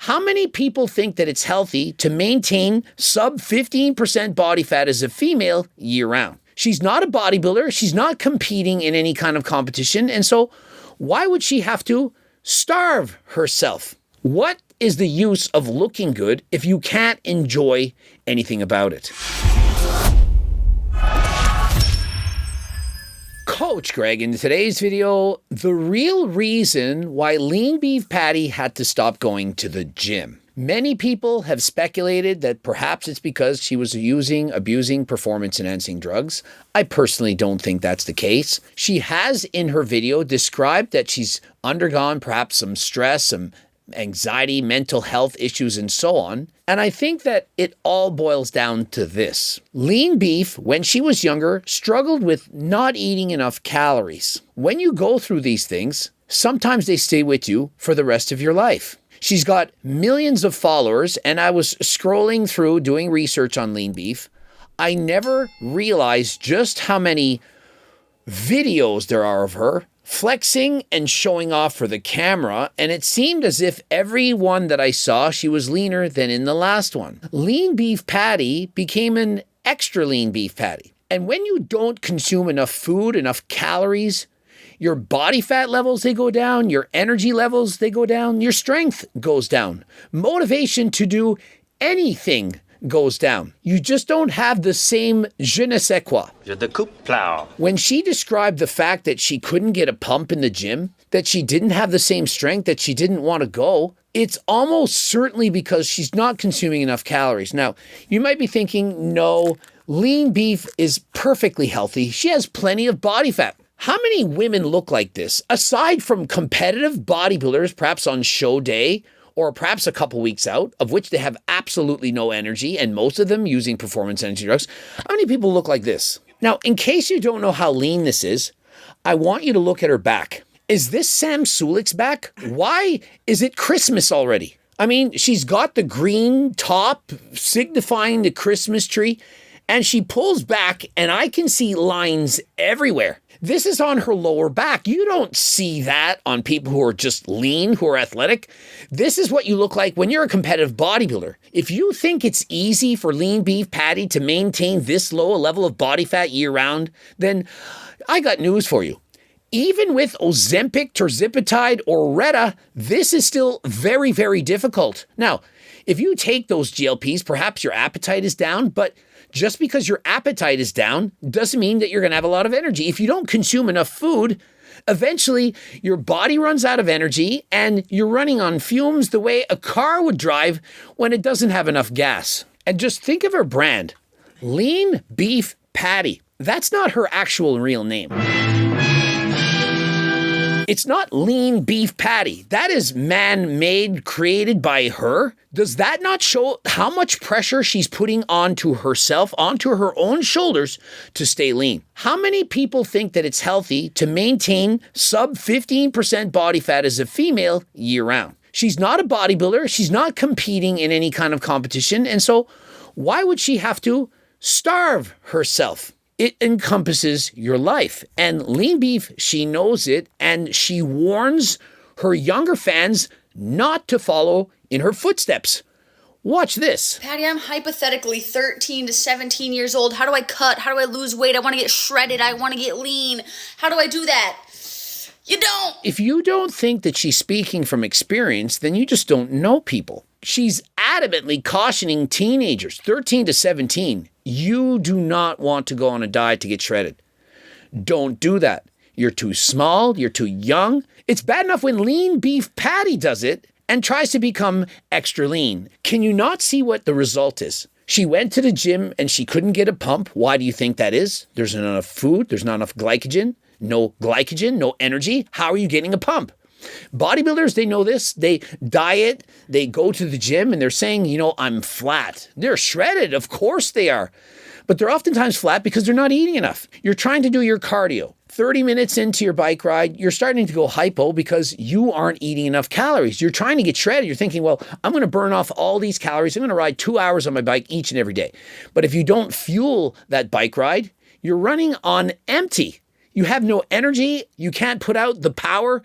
How many people think that it's healthy to maintain sub 15% body fat as a female year-round? She's not a bodybuilder. She's not competing in any kind of competition. And so why would she have to starve herself? What is the use of looking good if you can't enjoy anything about it? Coach Greg, in today's video, the real reason why LeanBeefPatty had to stop going to the gym. Many people have speculated that perhaps it's because she was abusing performance-enhancing drugs. I personally don't think that's the case. She has, in her video, described that she's undergone perhaps some stress, some anxiety, mental health issues, and so on. And I think that it all boils down to this. Lean Beef, when she was younger, struggled with not eating enough calories. When you go through these things, sometimes they stay with you for the rest of your life. She's got millions of followers, and I was scrolling through doing research on Lean Beef. I never realized just how many videos there are of her flexing and showing off for the camera, and it seemed as if every one that I saw, she was leaner than in the last one. Lean Beef Patty became an extra lean beef patty. And when you don't consume enough food, enough calories, your body fat levels, they go down, your energy levels, they go down, your strength goes down. Motivation to do anything goes down. You just don't have the same je ne sais quoi. When she described the fact that she couldn't get a pump in the gym, that she didn't have the same strength, that she didn't want to go, it's almost certainly because she's not consuming enough calories. Now, you might be thinking, no, lean beef is perfectly healthy. She has plenty of body fat. How many women look like this? Aside from competitive bodybuilders, perhaps on show day, or perhaps a couple weeks out, of which they have absolutely no energy, and most of them using performance energy drugs, how many people look like this? Now, in case you don't know how lean this is, I want you to look at her back. Is this Sam Sulik's back? Why is it Christmas already? I mean, she's got the green top signifying the Christmas tree, and she pulls back, and I can see lines everywhere. This is on her lower back. You don't see that on people who are just lean, who are athletic. This is what you look like when you're a competitive bodybuilder. If you think it's easy for Lean Beef Patty to maintain this low a level of body fat year-round, then I got news for you. Even with Ozempic, tirzepatide, or Retta, this is still very, very difficult. Now, if you take those GLPs, perhaps your appetite is down, but just because your appetite is down doesn't mean that you're going to have a lot of energy. If you don't consume enough food, eventually your body runs out of energy and you're running on fumes the way a car would drive when it doesn't have enough gas. And just think of her brand, Lean Beef Patty. That's not her actual real name. It's not Lean Beef Patty. That is man-made, created by her. Does that not show how much pressure she's putting onto herself, onto her own shoulders to stay lean? How many people think that it's healthy to maintain sub 15% body fat as a female year-round? She's not a bodybuilder. She's not competing in any kind of competition. And so why would she have to starve herself? It encompasses your life. And Lean Beef, she knows it, and she warns her younger fans not to follow in her footsteps. Watch this. Patty, I'm hypothetically 13 to 17 years old. How do I cut? How do I lose weight? I want to get shredded. I want to get lean. How do I do that? You don't. If you don't think that she's speaking from experience, then you just don't know people. She's adamantly cautioning teenagers, 13 to 17, you do not want to go on a diet to get shredded. Don't do that. You're too small. You're too young. It's bad enough when Lean Beef Patty does it and tries to become extra lean. Can you not see what the result is? She went to the gym and she couldn't get a pump. Why do you think that is? There's not enough food. There's not enough glycogen. No glycogen, no energy. How are you getting a pump? Bodybuilders, they know this. They diet, they go to the gym, and they're saying, I'm flat. They're shredded. Of course they are. But they're oftentimes flat because they're not eating enough. You're trying to do your cardio. 30 minutes into your bike ride, you're starting to go hypo because you aren't eating enough calories. You're trying to get shredded. You're thinking, well, I'm going to burn off all these calories. I'm going to ride 2 hours on my bike each and every day. But if you don't fuel that bike ride, you're running on empty. You have no energy. You can't put out the power.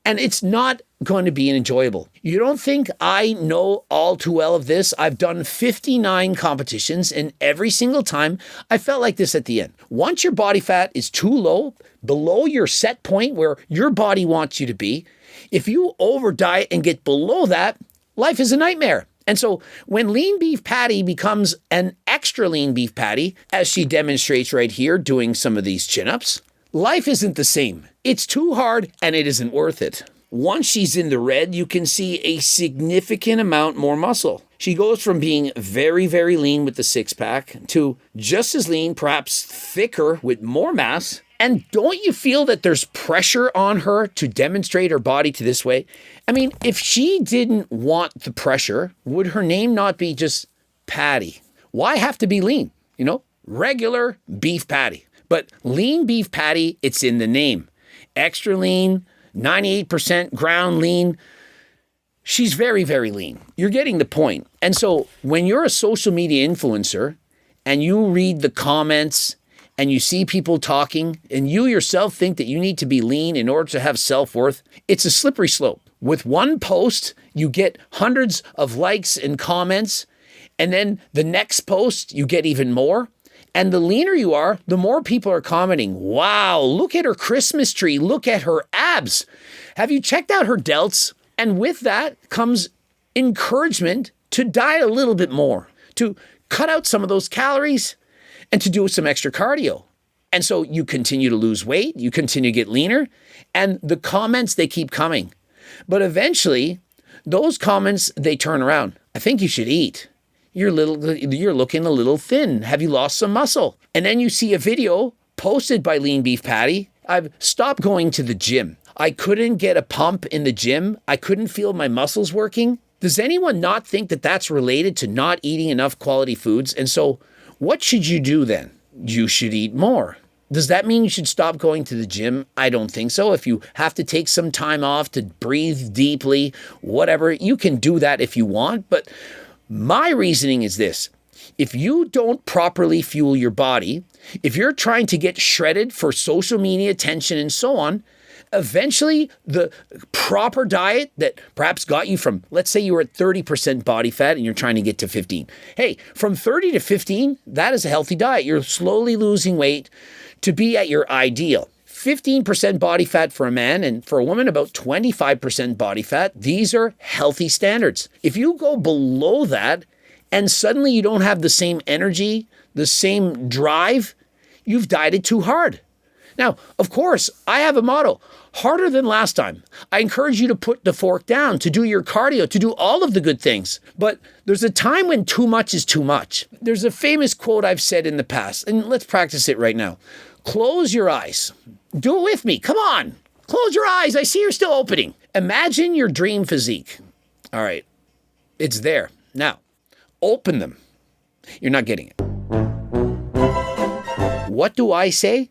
And it's not going to be enjoyable. You don't think I know all too well of this? I've done 59 competitions, and every single time I felt like this at the end. Once your body fat is too low, below your set point where your body wants you to be, if you over diet and get below that, life is a nightmare. And so when lean beef patty becomes an extra lean beef patty, as she demonstrates right here doing some of these chin-ups, life isn't the same. It's too hard and it isn't worth it. Once she's in the red, you can see a significant amount more muscle. She goes from being very, very lean with the six-pack to just as lean, perhaps thicker with more mass. And don't you feel that there's pressure on her to demonstrate her body to this way? I mean, if she didn't want the pressure, would her name not be just Patty? Why have to be lean? You know, regular beef patty. But lean beef patty, it's in the name. Extra lean, 98% ground lean. She's very, very lean. You're getting the point. And so when you're a social media influencer and you read the comments and you see people talking and you yourself think that you need to be lean in order to have self-worth, it's a slippery slope. With one post, you get hundreds of likes and comments, and then the next post, you get even more. And the leaner you are, the more people are commenting, wow, look at her Christmas tree, look at her abs. Have you checked out her delts? And with that comes encouragement to diet a little bit more, to cut out some of those calories, and to do some extra cardio. And so you continue to lose weight, you continue to get leaner, and the comments, they keep coming. But eventually, those comments, they turn around. I think you should eat. You're looking a little thin. Have you lost some muscle? And then you see a video posted by Lean Beef Patty. I've stopped going to the gym. I couldn't get a pump in the gym. I couldn't feel my muscles working. Does anyone not think that that's related to not eating enough quality foods? And so what should you do then? You should eat more. Does that mean you should stop going to the gym? I don't think so. If you have to take some time off to breathe deeply, whatever, you can do that if you want. But my reasoning is this. If you don't properly fuel your body, if you're trying to get shredded for social media attention and so on, eventually the proper diet that perhaps got you from, let's say you were at 30% body fat and you're trying to get to 15. Hey, from 30 to 15, that is a healthy diet. You're slowly losing weight to be at your ideal. 15% body fat for a man, and for a woman, about 25% body fat. These are healthy standards. If you go below that and suddenly you don't have the same energy, the same drive, you've dieted too hard. Now, of course, I have a motto, harder than last time. I encourage you to put the fork down, to do your cardio, to do all of the good things. But there's a time when too much is too much. There's a famous quote I've said in the past, and let's practice it right now. Close your eyes. Do it with me. Come on. Close your eyes. I see you're still opening. Imagine your dream physique. All right. It's there. Now, open them. You're not getting it. What do I say?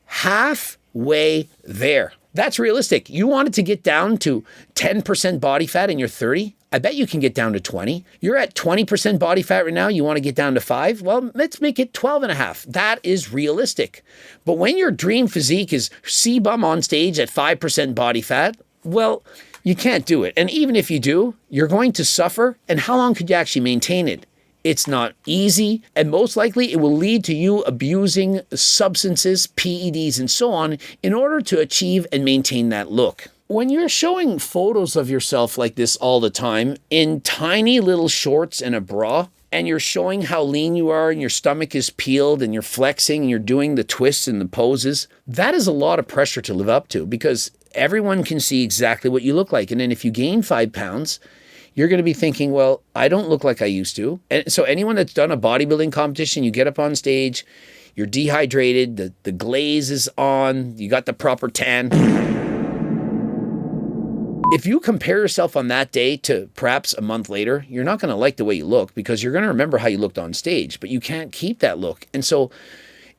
Halfway there. That's realistic. You wanted to get down to 10% body fat and you're 30? I bet you can get down to 20. You're at 20% body fat right now. You want to get down to 5? Well, let's make it 12 and a half. That is realistic. But when your dream physique is C-bum on stage at 5% body fat, well, you can't do it. And even if you do, you're going to suffer. And how long could you actually maintain it? It's not easy, and most likely it will lead to you abusing substances, PEDs, and so on in order to achieve and maintain that look. When you're showing photos of yourself like this all the time in tiny little shorts and a bra, and you're showing how lean you are and your stomach is peeled and you're flexing and you're doing the twists and the poses, that is a lot of pressure to live up to because everyone can see exactly what you look like. And then if you gain 5 pounds, you're going to be thinking, well, I don't look like I used to. And so anyone that's done a bodybuilding competition, you get up on stage, you're dehydrated, the glaze is on, you got the proper tan. If you compare yourself on that day to perhaps a month later, you're not going to like the way you look because you're going to remember how you looked on stage, but you can't keep that look. And so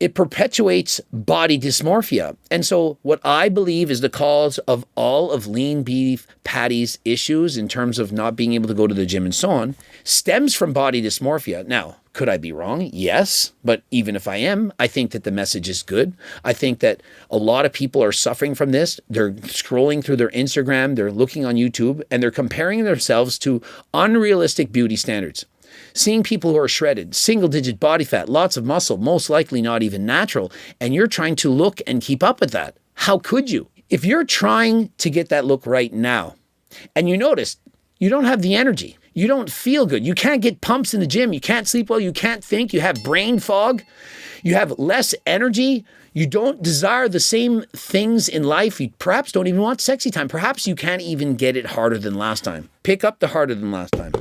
it perpetuates body dysmorphia. And so what I believe is the cause of all of Lean Beef Patty's issues in terms of not being able to go to the gym and so on stems from body dysmorphia. Now, could I be wrong? Yes. But even if I am, I think that the message is good. I think that a lot of people are suffering from this. They're scrolling through their Instagram, they're looking on YouTube, and they're comparing themselves to unrealistic beauty standards. Seeing people who are shredded, single-digit body fat, lots of muscle, most likely not even natural, and you're trying to look and keep up with that. How could you? If you're trying to get that look right now, and you notice you don't have the energy, you don't feel good, you can't get pumps in the gym, you can't sleep well, you can't think, you have brain fog, you have less energy, you don't desire the same things in life, you perhaps don't even want sexy time, perhaps you can't even get it harder than last time. Pick up the harder than last time.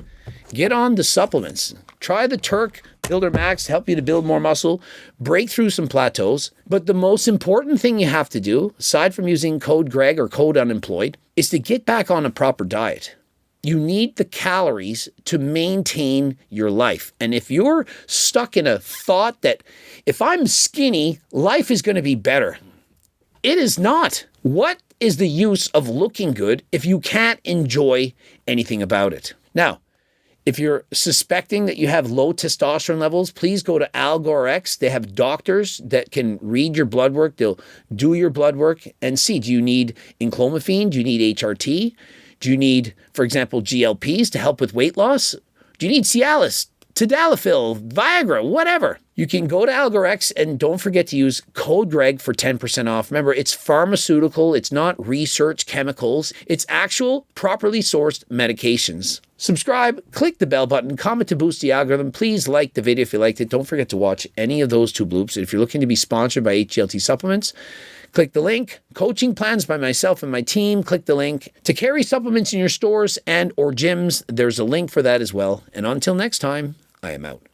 Get on the supplements. Try the Turk Builder Max to help you to build more muscle, break through some plateaus. But the most important thing you have to do, aside from using code Greg or code unemployed, is to get back on a proper diet. You need the calories to maintain your life. And if you're stuck in a thought that if I'm skinny, life is going to be better, it is not. What is the use of looking good if you can't enjoy anything about it? Now, if you're suspecting that you have low testosterone levels, please go to AlgoRx. They have doctors that can read your blood work. They'll do your blood work and see, do you need enclomiphene? Do you need HRT? Do you need, for example, GLPs to help with weight loss? Do you need Cialis, Tadalafil, Viagra, whatever? You can go to AlgoRx and don't forget to use code Greg for 10% off. Remember, it's pharmaceutical. It's not research chemicals. It's actual, properly sourced medications. Subscribe, click the bell button, comment to boost the algorithm. Please like the video if you liked it. Don't forget to watch any of those two bloops. And if you're looking to be sponsored by HGLT Supplements, click the link. Coaching plans by myself and my team. Click the link. To carry supplements in your stores and or gyms, there's a link for that as well. And until next time, I am out.